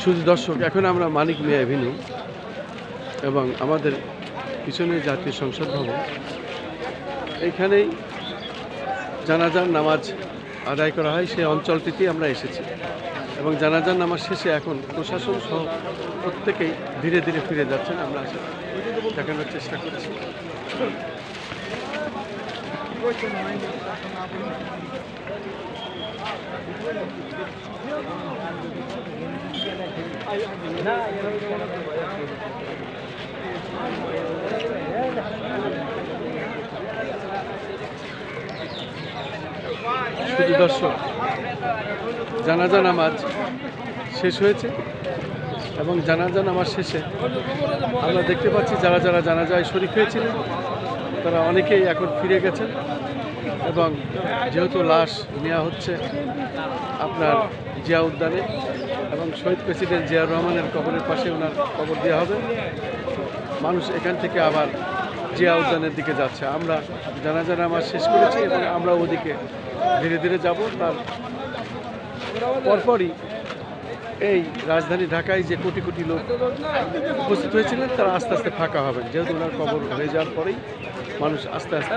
শুধু দর্শক, এখন আমরা মানিক মিয়া এভিনিউ এবং আমাদের পিছনে জাতীয় সংসদ ভবন, এইখানেই জানাজার নামাজ আদায় করা হয়। সেই অঞ্চলটিতেই আমরা এসেছি এবং জানাজার নামাজ শেষে এখন প্রশাসন সহ প্রত্যেকেই ধীরে ধীরে ফিরে যাচ্ছেন। আমরা দেখানোর চেষ্টা করছি। শুধু দর্শক, জানাজা নামাজ শেষ হয়েছে এবং জানাজা নামাজ শেষে আমরা দেখতে পাচ্ছি যারা যারা জানাজায় শরীক হয়েছিলেন তারা অনেকেই এখন ফিরে গেছেন এবং যেহেতু লাশ নেওয়া হচ্ছে আপনার জিয়া উদ্যানে এবং শহীদ প্রেসিডেন্ট জিয়াউর রহমানের কবরের পাশে ওনার কবর দেওয়া হবে, মানুষ এখান থেকে আবার জিয়া উদ্যানের দিকে যাচ্ছে। আমরা জানাজা নামাজ শেষ করেছি এবং আমরা ওদিকে ধীরে ধীরে যাব। তার পরপরই এই রাজধানী ঢাকায় যে কোটি কোটি লোক উপস্থিত হয়েছিলেন তারা আস্তে আস্তে ফাঁকা হবেন, যেহেতু ওনার কবর হয়ে যাওয়ার পরেই মানুষ আস্তে আস্তে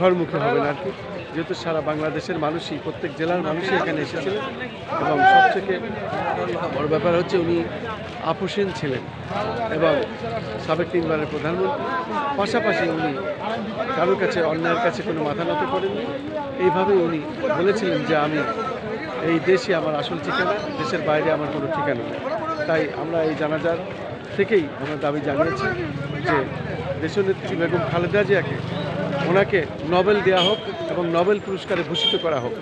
ঘরমুখী হবেন আর কি। যেহেতু সারা বাংলাদেশের মানুষই, প্রত্যেক জেলার মানুষই এখানে এসেছিলেন এবং সবথেকে বড় ব্যাপার হচ্ছে উনি আপোষহীন ছিলেন এবং সাবেক 3 বারের প্রধানমন্ত্রী। পাশাপাশি উনি কারোর কাছে, অন্যায়ের কাছে কোনো মাথা নত করেননি। এইভাবেই উনি বলেছিলেন যে আমি এই দেশই আমার আসল ঠিকানা, দেশের বাইরে আমার কোনো ঠিকানা নেই। তাই আমরা এই জানাজার থেকেই আমরা দাবি জানিয়েছি যে দেশনেত্রী বেগম খালেদা জিয়াকে, ওনাকে নোবেল দেওয়া হোক এবং নোবেল পুরস্কারে ভূষিত করা হোক,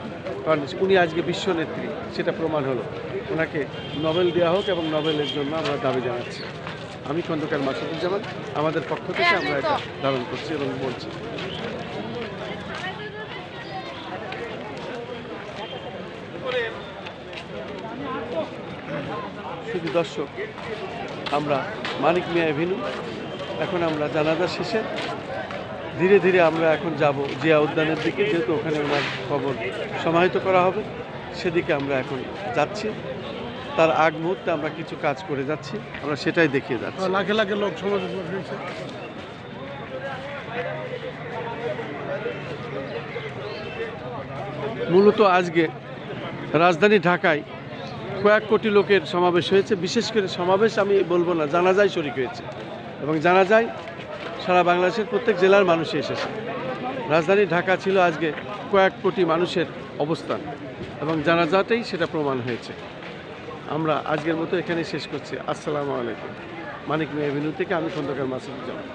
কারণ উনি আজকে বিশ্বনেত্রী, সেটা প্রমাণ হলো। ওনাকে নোবেল দেওয়া হোক এবং নোবেলের জন্য আমরা দাবি জানাচ্ছি। আমি খন্দকার মাসুদুজ্জামান, আমাদের পক্ষ থেকে আমরা এটা ধারণ করছি এবং বলছি। শুধু দর্শক, আমরা মানিক মিয়া এভিনিউ, এখন আমরা জানাজা শেষে ধীরে ধীরে আমরা এখন যাব জিয়া উদ্যানের দিকে, যেহেতু ওখানে ওনার খবর সমাহিত করা হবে, সেদিকে আমরা এখন যাচ্ছি। তার আগ মুহূর্তে আমরা কিছু কাজ করে যাচ্ছি, আমরা সেটাই দেখিয়ে যাচ্ছি। লাখে লাখে লোক সমাবেশ হয়েছে। মূলত আজকে রাজধানী ঢাকায় কয়েক কোটি লোকের সমাবেশ হয়েছে। বিশেষ করে সমাবেশ আমি বলবো না, জানাজায় শরীক হয়েছে এবং জানাজায় সারা বাংলাদেশের প্রত্যেক জেলার মানুষই এসেছে। রাজধানী ঢাকা ছিল আজকে কয়েক কোটি মানুষের অবস্থান এবং জানাজাতেই সেটা প্রমাণ হয়েছে। আমরা আজকের মতো এখানে শেষ করছি। আসসালামু আলাইকুম। মানিক মিয়া এভিনিউ থেকে আমি খন্দকার মাসুদুজ্জামান।